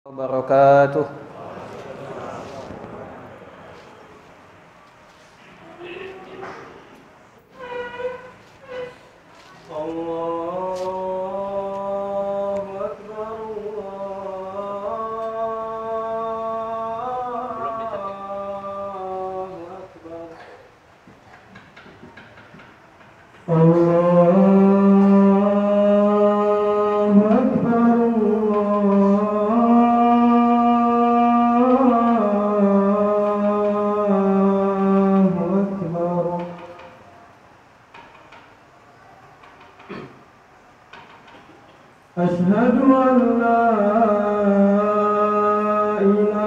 wabarakatuh. أشهد أن لا إله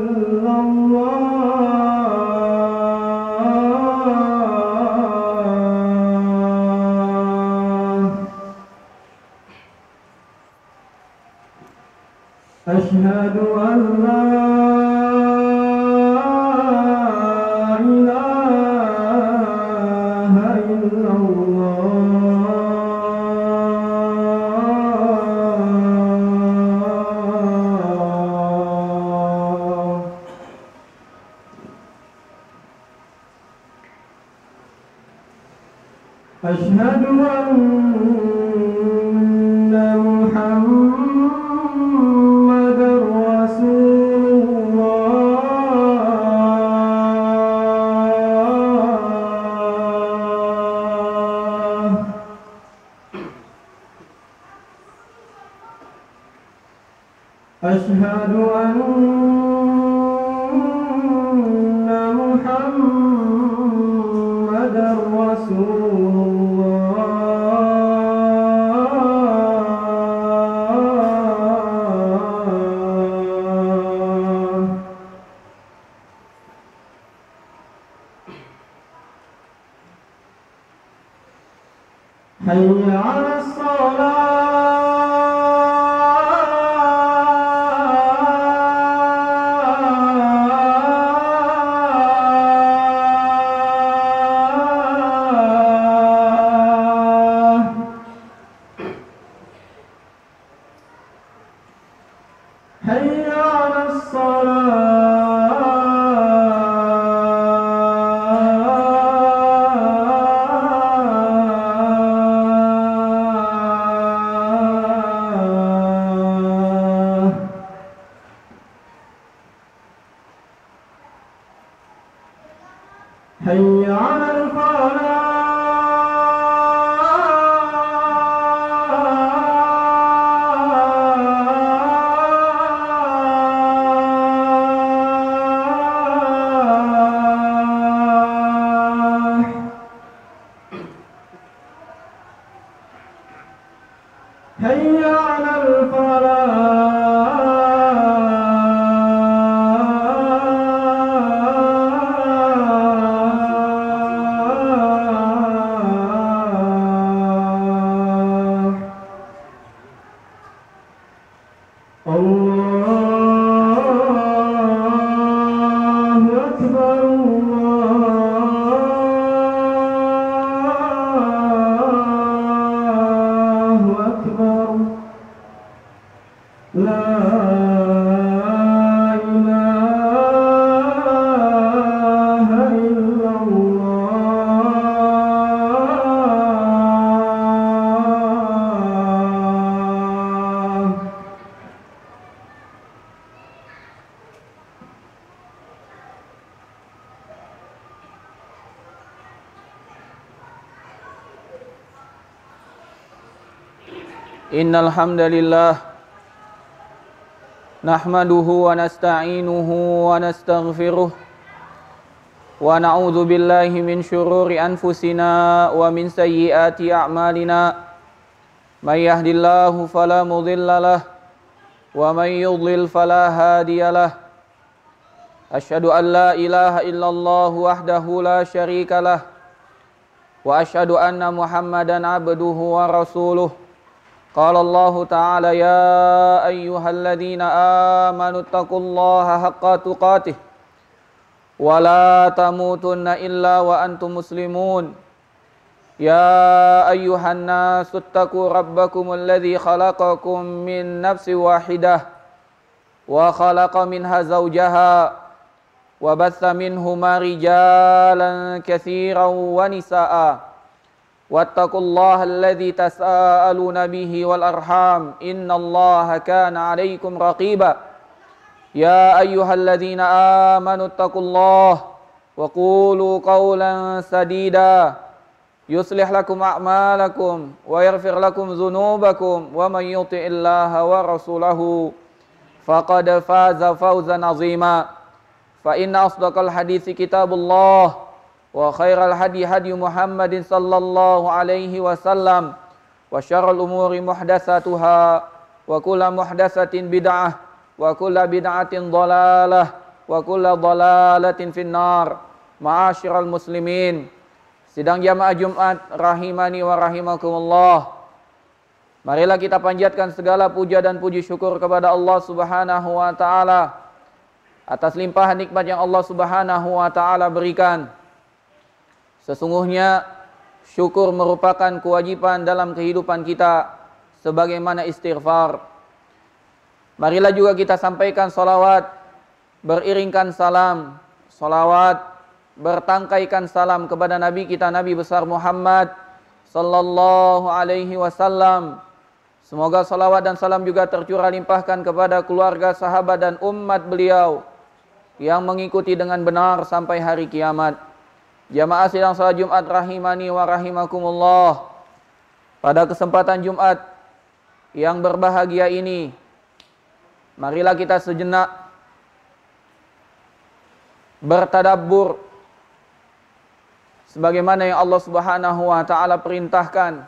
إلا الله أشهد أن لا إله إلا الله أشهد أن محمدًا رسول الله أشهد أن محمدًا رسول الله حي على الصلاة حي على الصلاة حي على الفلاح حي على الفلاح الله أكبر الله أكبر لا إله إلا الله Innal hamdalillah nahmaduhu wa nasta'inuhu wa nastaghfiruh wa na'udzu billahi min syururi anfusina wa min sayyiati a'malina may yahdihillahu fala mudhillalah wa may yudlil fala hadiyalah asyhadu an la ilaha illallah wahdahu la syarikalah wa asyhadu anna Muhammadan abduhu wa rasuluh. Qala Allah Ta'ala ya ayyuhalladzina amanu taqullaha haqqa tuqatih wa la tamutunna illa wa antum muslimun. يا أيها الناس اتقوا ربكم الذي خلقكم من نفس واحدة وخلق منها زوجها وبث منهما رجالا كثيرا ونساء واتقوا الله الذي تساءلون به والأرحام إن الله كان عليكم رقيبا يا أيها الذين آمنوا اتقوا الله وقولوا قولا سديدا يصلح لكم أعمالكم ويغفر لكم ذنوبكم ومن يطع الله ورسوله فقد فاز فوزا عظيما فإن أصدق الحديث كتاب الله وخير الهدي هدي محمد صلى الله عليه وسلم وشر الأمور محدثاتها وكل محدثة بدعة وكل بدعة ضلالة وكل ضلالة في النار. Ma'asyiral muslimin, sidang jamaah Jumat rahimani wa rahimakumullah. Marilah kita panjatkan segala puja dan puji syukur kepada Allah Subhanahu wa taala atas limpahan nikmat yang Allah Subhanahu wa taala berikan. Sesungguhnya syukur merupakan kewajiban dalam kehidupan kita sebagaimana istighfar. Marilah juga kita sampaikan salawat, beriringkan salam, salawat bertangkaikan salam kepada Nabi kita, Nabi besar Muhammad sallallahu alaihi wasallam. Semoga salawat dan salam juga tercurah limpahkan kepada keluarga, sahabat dan umat beliau yang mengikuti dengan benar sampai hari kiamat. Jamaah sidang salat Jumat rahimani wa rahimakumullah. Pada kesempatan Jumat yang berbahagia ini, marilah kita sejenak bertadabbur sebagaimana yang Allah Subhanahu wa taala perintahkan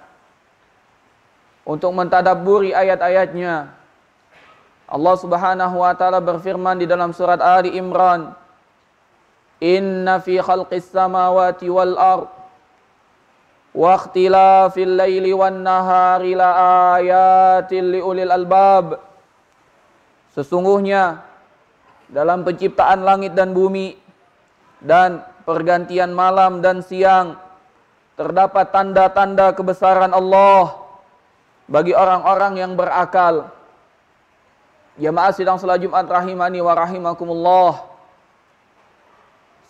untuk mentadabburi ayat-ayatnya. Allah Subhanahu wa taala berfirman di dalam surat Ali Imran, "Inna fi khalqis samawati wal ard wa ikhtilafil laili wan nahari la ayatin liulil albab." Sesungguhnya dalam penciptaan langit dan bumi dan pergantian malam dan siang terdapat tanda-tanda kebesaran Allah bagi orang-orang yang berakal. Jamaah sidang salat Jumat rahimani wa rahimakumullah.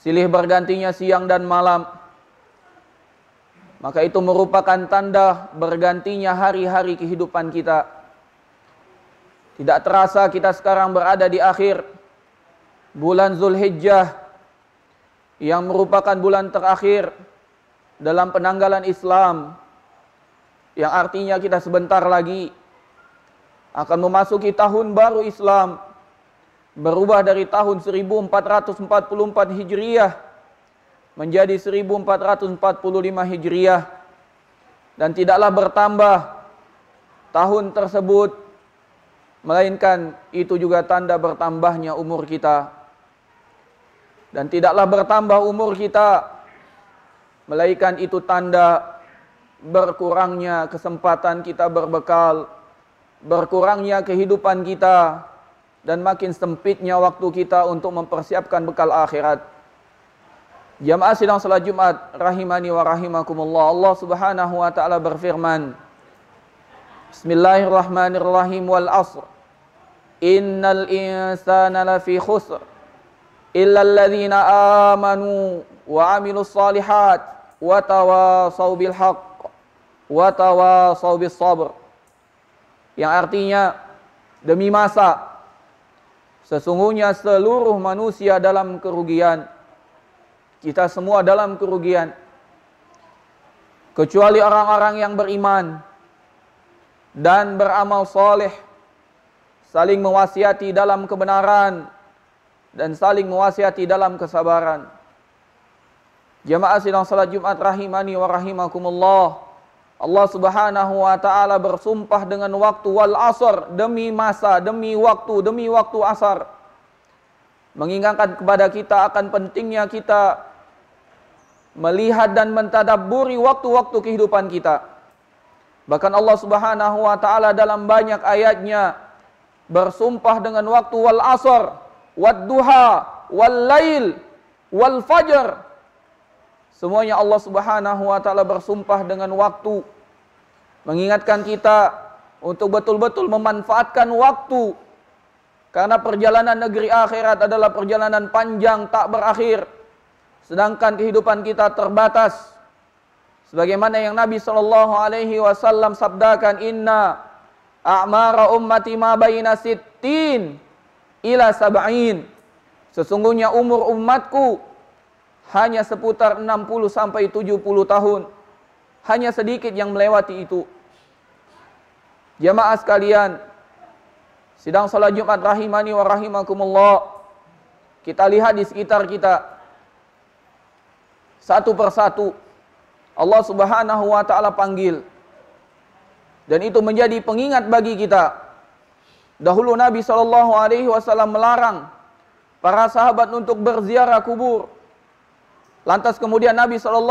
Silih bergantinya siang dan malam, maka itu merupakan tanda bergantinya hari-hari kehidupan kita. Tidak terasa kita sekarang berada di akhir bulan Zulhijjah yang merupakan bulan terakhir dalam penanggalan Islam, yang artinya kita sebentar lagi akan memasuki tahun baru Islam, berubah dari tahun 1444 Hijriah menjadi 1445 Hijriah, dan tidaklah bertambah tahun tersebut, melainkan itu juga tanda bertambahnya umur kita. Dan tidaklah bertambah umur kita, melainkan itu tanda berkurangnya kesempatan kita berbekal, berkurangnya kehidupan kita, dan makin sempitnya waktu kita untuk mempersiapkan bekal akhirat. Jamaah sidang salat Jumat rahimani wa rahimakumullah. Allah Subhanahu wa taala berfirman, Bismillahirrahmanirrahim, wal asr innal insana lafi khusr illa alladhina amanu wa amilus salihat wa tawasaw bil haqq wa tawasaw bis sabr. Yang artinya, demi masa sesungguhnya seluruh manusia dalam kerugian. Kita semua dalam kerugian, kecuali orang-orang yang beriman dan beramal soleh, saling mewasiati dalam kebenaran dan saling mewasiati dalam kesabaran. Jamaah sidang salat Jumat rahimani wa rahimakumullah. Allah Subhanahu wa taala bersumpah dengan waktu, wal asr, demi masa, demi waktu asar. Mengingatkan kepada kita akan pentingnya kita melihat dan mentadabburi waktu-waktu kehidupan kita. Bahkan Allah Subhanahu wa taala dalam banyak ayatnya bersumpah dengan waktu, wal asr, wad duha, wal lail, wal fajr. Semuanya Allah Subhanahu wa taala bersumpah dengan waktu, mengingatkan kita untuk betul-betul memanfaatkan waktu, karena perjalanan negeri akhirat adalah perjalanan panjang tak berakhir, sedangkan kehidupan kita terbatas. Sebagaimana yang Nabi SAW sabdakan, inna a'mara ummati ma baina sittin ila sab'in. Sesungguhnya umur umatku hanya seputar 60 sampai 70 tahun. Hanya sedikit yang melewati itu. Jamaah sekalian, sidang salat Jumat rahimani wa rahimakumullah. Kita lihat di sekitar kita, satu persatu Allah Subhanahu wa taala panggil. Dan itu menjadi pengingat bagi kita. Dahulu Nabi SAW melarang para sahabat untuk berziarah kubur. Lantas kemudian Nabi SAW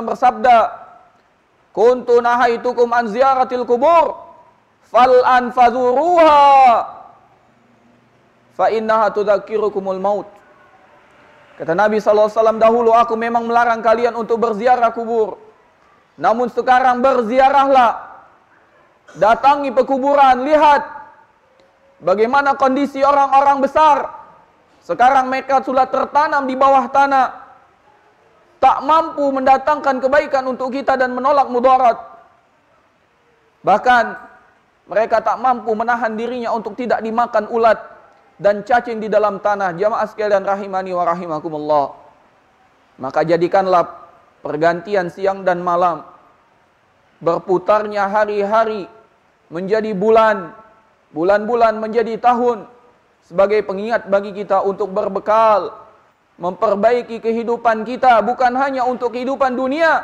bersabda, kuntu nahaitukum an ziyaratil kubur fal'an fazuruha fa innaha tudzakirukumul maut. Kata Nabi SAW, dahulu aku memang melarang kalian untuk berziarah kubur, namun sekarang berziarahlah. Datangi pekuburan, lihat bagaimana kondisi orang-orang besar. Sekarang mereka sudah tertanam di bawah tanah, tak mampu mendatangkan kebaikan untuk kita dan menolak mudarat. Bahkan mereka tak mampu menahan dirinya untuk tidak dimakan ulat dan cacing di dalam tanah. Jamaah sekalian rahimani wa rahimakumullah. Maka jadikanlah pergantian siang dan malam, berputarnya hari-hari menjadi bulan, bulan-bulan menjadi tahun, sebagai pengingat bagi kita untuk berbekal, memperbaiki kehidupan kita, bukan hanya untuk kehidupan dunia.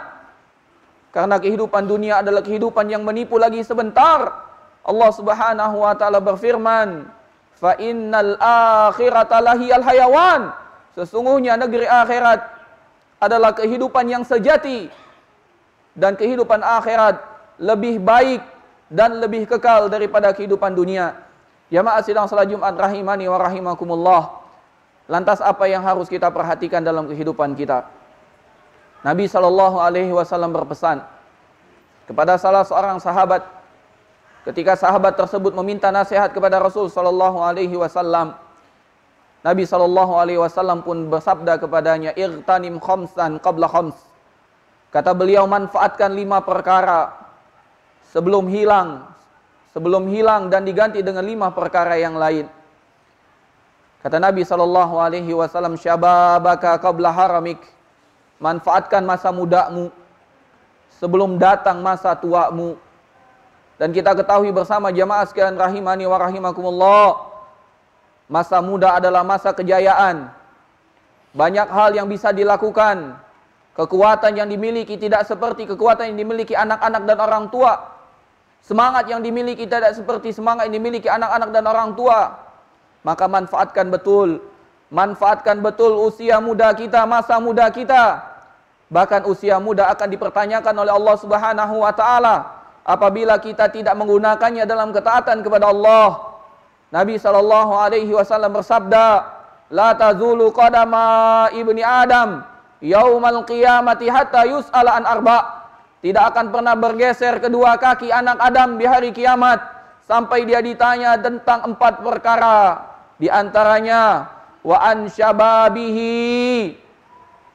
Karena kehidupan dunia adalah kehidupan yang menipu lagi sebentar. Allah Subhanahu wa taala berfirman, fa innal akhirata lahiyal hayawan. Sesungguhnya negeri akhirat adalah kehidupan yang sejati, dan kehidupan akhirat lebih baik dan lebih kekal daripada kehidupan dunia. Jamaah sidang salat Jumat rahimani wa rahimakumullah. Lantas apa yang harus kita perhatikan dalam kehidupan kita? Nabi SAW berpesan kepada salah seorang sahabat, ketika sahabat tersebut meminta nasihat kepada Rasul SAW, Nabi SAW pun bersabda kepadanya, irtanim khamsan qabla khams. Kata beliau, manfaatkan 5 perkara sebelum hilang dan diganti dengan 5 perkara yang lain. Kata Nabi SAW, syababaka qabla haramik. Manfaatkan masa mudamu sebelum datang masa tuamu. Dan kita ketahui bersama jamaah sekalian rahimani wa rahimakumullah, masa muda adalah masa kejayaan. Banyak hal yang bisa dilakukan. Kekuatan yang dimiliki tidak seperti kekuatan yang dimiliki anak-anak dan orang tua. Semangat yang dimiliki tidak seperti semangat yang dimiliki anak-anak dan orang tua. Maka manfaatkan betul usia muda kita, masa muda kita. Bahkan usia muda akan dipertanyakan oleh Allah Subhanahu wa taala apabila kita tidak menggunakannya dalam ketaatan kepada Allah. Nabi SAW bersabda, la tazulu qadama ibni Adam yaumal qiyamati hatta yus'ala an arba'. Tidak akan pernah bergeser kedua kaki anak Adam di hari kiamat sampai dia ditanya tentang 4 perkara. Di antaranya, wa an syababihi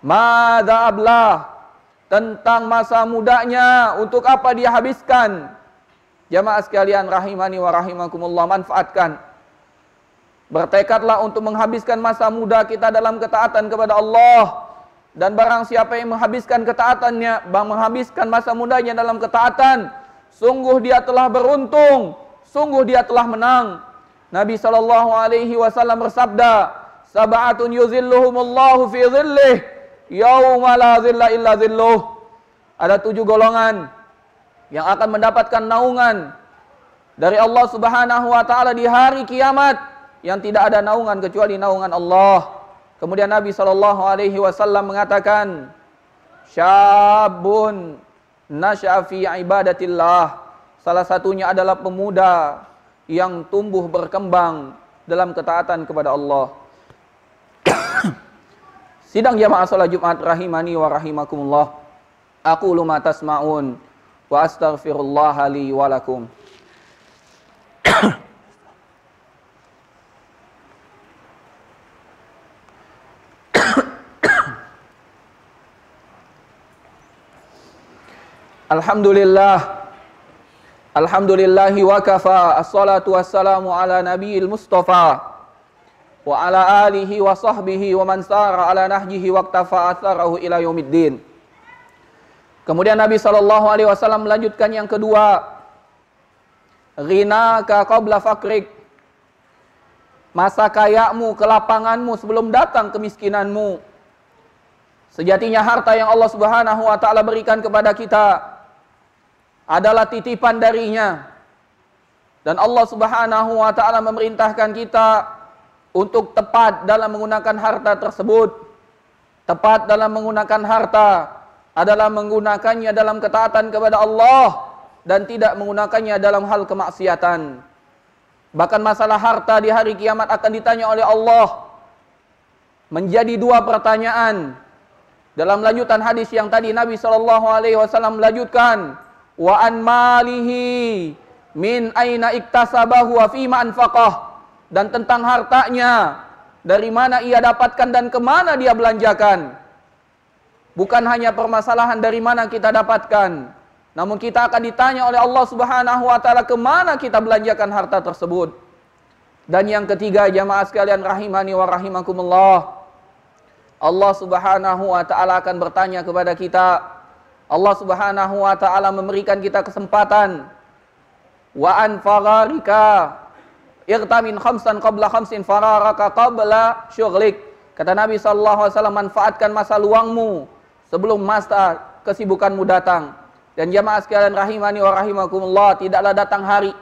madza ablah, tentang masa mudanya, untuk apa dia habiskan. Jamaah sekalian rahimani wa rahimakumullah, manfaatkan. Bertekadlah untuk menghabiskan masa muda kita dalam ketaatan kepada Allah. Dan barang siapa yang menghabiskan ketaatannya, menghabiskan masa mudanya dalam ketaatan, sungguh dia telah beruntung, sungguh dia telah menang. Nabi SAW bersabda, sab'atun yuzilluhumullahu fi zillih yauma la zilla illa zilluh. Ada 7 golongan yang akan mendapatkan naungan dari Allah Subhanahu wa taala di hari kiamat, yang tidak ada naungan kecuali naungan Allah. Kemudian Nabi SAW mengatakan, syabun nasya'a fi ibadatillah. Salah satunya adalah pemuda yang tumbuh berkembang dalam ketaatan kepada Allah. Sidang jamaah salat Jumat rahimani wa rahimakumullah. Aqulu ma tasma'un wa astaghfirullah li wa lakum. Alhamdulillahi wa kafa, assalatu wassalamu ala nabiyil mustafa wa ala alihi wa sahbihi wa man sara ala nahjihi wa iktafa atharahu ila yaumiddin. Kemudian Nabi SAW melanjutkan yang kedua, ghinaka qabla fakrik, masa kayamu, kelapanganmu sebelum datang kemiskinanmu. Sejatinya harta yang Allah Subhanahu wa taala berikan kepada kita adalah titipan darinya, dan Allah Subhanahu wa taala memerintahkan kita untuk tepat dalam menggunakan harta tersebut. Tepat dalam menggunakan harta adalah menggunakannya dalam ketaatan kepada Allah dan tidak menggunakannya dalam hal kemaksiatan. Bahkan masalah harta di hari kiamat akan ditanya oleh Allah menjadi dua pertanyaan. Dalam lanjutan hadis yang tadi Nabi SAW melanjutkan, wa an malihi min aina iktasabahu wa fima anfaqah, dan tentang hartanya, dari mana ia dapatkan dan kemana dia belanjakan. Bukan hanya permasalahan dari mana kita dapatkan, namun kita akan ditanya oleh Allah Subhanahu wa taala kemana kita belanjakan harta tersebut. Dan yang ketiga, jamaah sekalian rahimani wa rahimakumullah, Allah Subhanahu wa taala akan bertanya kepada kita. Allah Subhanahu wa taala memberikan kita kesempatan. Wa an fararika irtamin khamsan qabla khamsin fararaka qabla syughlik. Kata Nabi sallallahu alaihi wasallam, manfaatkan masa luangmu sebelum masa kesibukanmu datang. Dan jamaah sekalian rahimani wa rahimakumullah, tidaklah datang hari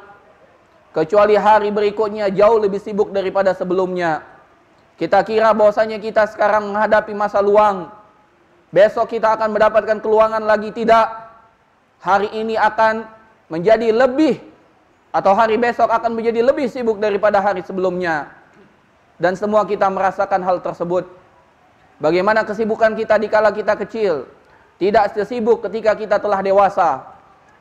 kecuali hari berikutnya jauh lebih sibuk daripada sebelumnya. Kita kira bahwasanya kita sekarang menghadapi masa luang, besok kita akan mendapatkan keluangan lagi. Tidak. Hari ini akan menjadi lebih, atau hari besok akan menjadi lebih sibuk daripada hari sebelumnya. Dan semua kita merasakan hal tersebut. Bagaimana kesibukan kita dikala kita kecil, tidak sesibuk ketika kita telah dewasa.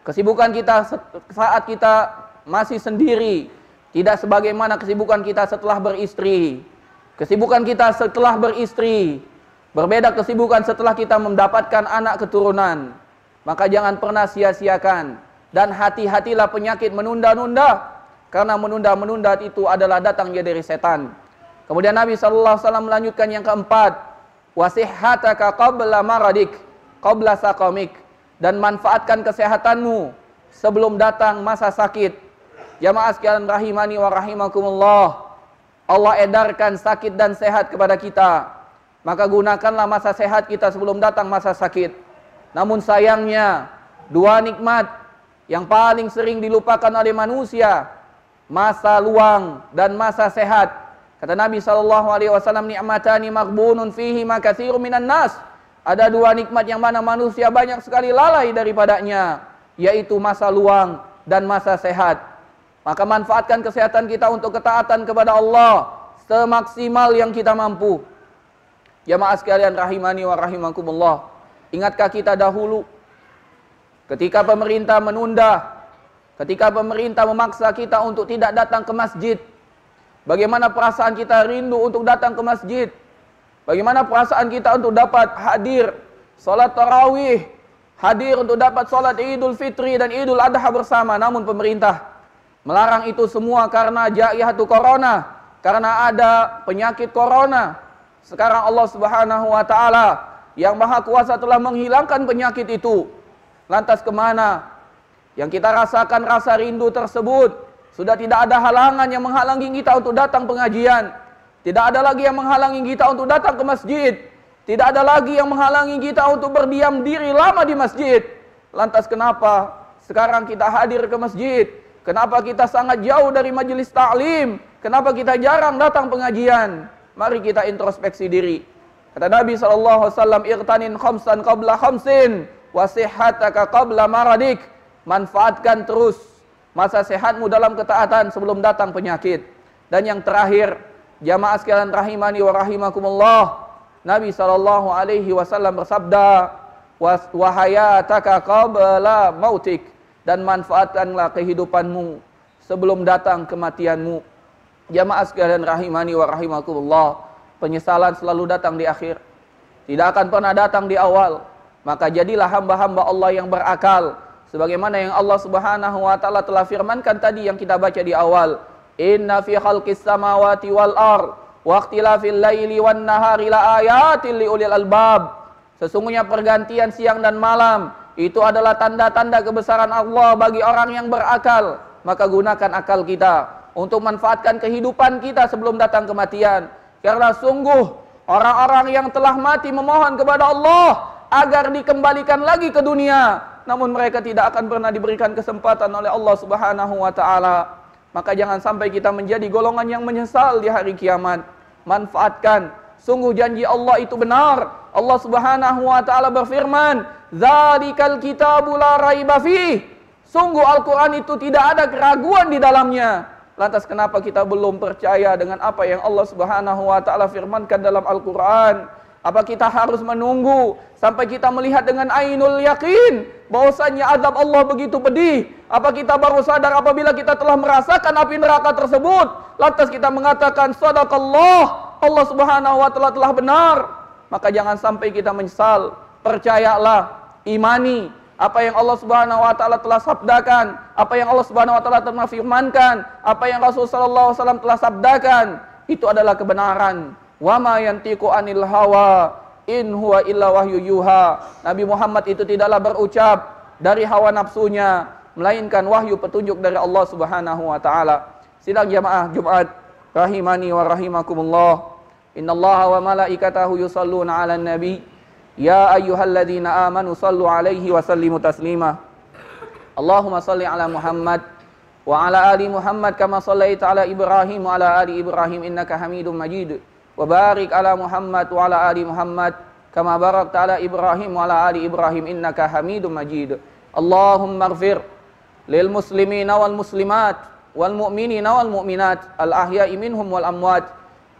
Kesibukan kita saat kita masih sendiri tidak sebagaimana kesibukan kita setelah beristri. Kesibukan kita setelah beristri berbeda kesibukan setelah kita mendapatkan anak keturunan. Maka jangan pernah sia-siakan, dan hati-hatilah penyakit menunda-nunda, karena menunda-menunda itu adalah datangnya dari setan. Kemudian Nabi SAW melanjutkan yang keempat, wasihhataka qabla maradik qabla saqamik, dan manfaatkan kesehatanmu sebelum datang masa sakit. Jamaah sekalian rahimani wa rahimakumullah, Allah edarkan sakit dan sehat kepada kita. Maka gunakanlah masa sehat kita sebelum datang masa sakit. Namun sayangnya, dua nikmat yang paling sering dilupakan oleh manusia, masa luang dan masa sehat. Kata Nabi SAW, ni'matani maghbunun fihi ma katsirun minan nas. Ada dua nikmat yang mana manusia banyak sekali lalai daripadanya, yaitu masa luang dan masa sehat. Maka manfaatkan kesehatan kita untuk ketaatan kepada Allah semaksimal yang kita mampu. Jamaah sekalian rahimani wa rahimakumullah, ingatkah kita dahulu ketika pemerintah menunda, ketika pemerintah memaksa kita untuk tidak datang ke masjid, bagaimana perasaan kita rindu untuk datang ke masjid? Bagaimana perasaan kita untuk dapat hadir salat tarawih, hadir untuk dapat salat Idul Fitri dan Idul Adha bersama. Namun pemerintah melarang itu semua karena jaihatu corona, karena ada penyakit corona. Sekarang Allah Subhanahu wa taala yang Maha Kuasa telah menghilangkan penyakit itu. Lantas kemana? Yang kita rasakan rasa rindu tersebut, sudah tidak ada halangan yang menghalangi kita untuk datang pengajian. Tidak ada lagi yang menghalangi kita untuk datang ke masjid. Tidak ada lagi yang menghalangi kita untuk berdiam diri lama di masjid. Lantas kenapa sekarang kita hadir ke masjid? Kenapa kita sangat jauh dari majelis ta'lim? Kenapa kita jarang datang pengajian? Mari kita introspeksi diri. Kata Nabi SAW, irtanin khamsan qabla khamsin, wasihhataka qabla maradik. Manfaatkan terus masa sehatmu dalam ketaatan sebelum datang penyakit. Dan yang terakhir, jamaah sekalian rahimani wa rahimakumullah, Nabi SAW bersabda, wahayataka qabla mautik, dan manfaatkanlah kehidupanmu sebelum datang kematianmu. Jamaah sekalian rahimani wa rahimakumullah, penyesalan selalu datang di akhir, tidak akan pernah datang di awal. Maka jadilah hamba-hamba Allah yang berakal, sebagaimana yang Allah Subhanahu wa taala telah firmankan tadi yang kita baca di awal, inna fi khalqis samawati wal ard wa ikhtilafil laili wan nahari la ayatil liulil albab. Sesungguhnya pergantian siang dan malam itu adalah tanda-tanda kebesaran Allah bagi orang yang berakal. Maka gunakan akal kita untuk manfaatkan kehidupan kita sebelum datang kematian. Karena sungguh orang-orang yang telah mati memohon kepada Allah agar dikembalikan lagi ke dunia, namun mereka tidak akan pernah diberikan kesempatan oleh Allah Subhanahu wa taala. Maka jangan sampai kita menjadi golongan yang menyesal di hari kiamat. Manfaatkan, sungguh janji Allah itu benar. Allah Subhanahu wa taala berfirman, "Dzalikal kitabu la raiba fih." Sungguh Al-Qur'an itu tidak ada keraguan di dalamnya. Lantas kenapa kita belum percaya dengan apa yang Allah Subhanahu wa taala firmankan dalam Al-Qur'an? Apa kita harus menunggu sampai kita melihat dengan ainul yakin bahwasanya azab Allah begitu pedih? Apa kita baru sadar apabila kita telah merasakan api neraka tersebut, lantas kita mengatakan sadaqallah, Allah Subhanahu wa taala telah benar? Maka jangan sampai kita menyesal. Percayalah, imani apa yang Allah Subhanahu wa taala telah sabdakan, apa yang Allah Subhanahu wa taala telah firmankan, apa yang Rasulullah sallallahu alaihi wasallam telah sabdakan, itu adalah kebenaran. Wa ma yantiqu anil hawa in huwa illa wahyu yuha. Nabi Muhammad itu tidaklah berucap dari hawa nafsunya, melainkan wahyu petunjuk dari Allah Subhanahu wa taala. Sidang jamaah Jumat rahimani wa rahimakumullah. Innallaha wa malaikatahu yusalluna 'alan nabi. Ya ayyuhalladzina amanu sallu 'alaihi wa sallimu taslima. Allahumma salli 'ala Muhammad wa 'ala ali Muhammad kama shallaita 'ala Ibrahim wa 'ala ali Ibrahim innaka Hamidum Majid. Wa barik 'ala Muhammad wa 'ala ali Muhammad kama barakta 'ala Ibrahim wa 'ala ali Ibrahim innaka Hamidum Majid. Allahumma ighfir lil muslimina wal muslimat wal mu'minina wal mu'minat al ahya'i minhum wal amwat.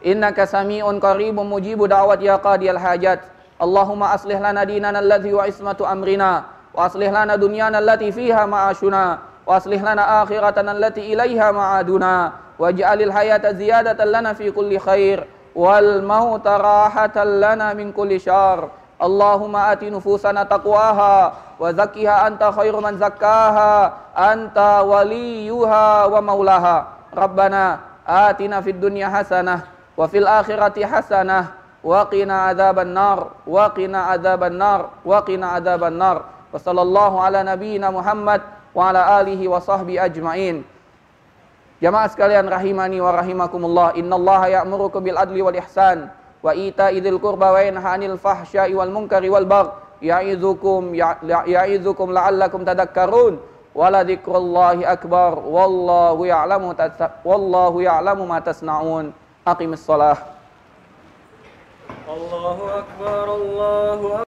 Innaka sami'un qaribun mujibu da'wat ya qadiyal hajat. Allahumma aslih lana dinana alladhi wa ismatu amrina wa aslih lana dunyana allati fiha ma'ashuna wa aslih lana akhiratana allati ilaiha ma'aduna waj'alil hayata ziyadatan lana fi kulli khair wal mauta rahatan lana min kulli syarr. Allahumma ati nufusana taqwaha wa zakkiha anta khairu man zakkaha anta waliyuha wa maulaha. Rabbana atina fid dunya hasanah wa fil akhirati hasanah wa qina adzaban nar wa qina adzaban nar wa qina adzaban nar. Wa sallallahu ala nabiyyina Muhammad wa ala alihi wa sahbihi ajmain. Jamaah sekalian rahimani wa rahimakumullah, innallaha ya'murukum bil adli wal ihsan wa ita'i dzil qurba wa yanha 'anil fahsya'i wal munkari wal baghi ya'idzukum la'allakum tadhakkarun wa la dzikrullahi akbar wallahu ya'lamu ma tasna'un. Aqimis shalah. Allahu akbar, Allahu akbar.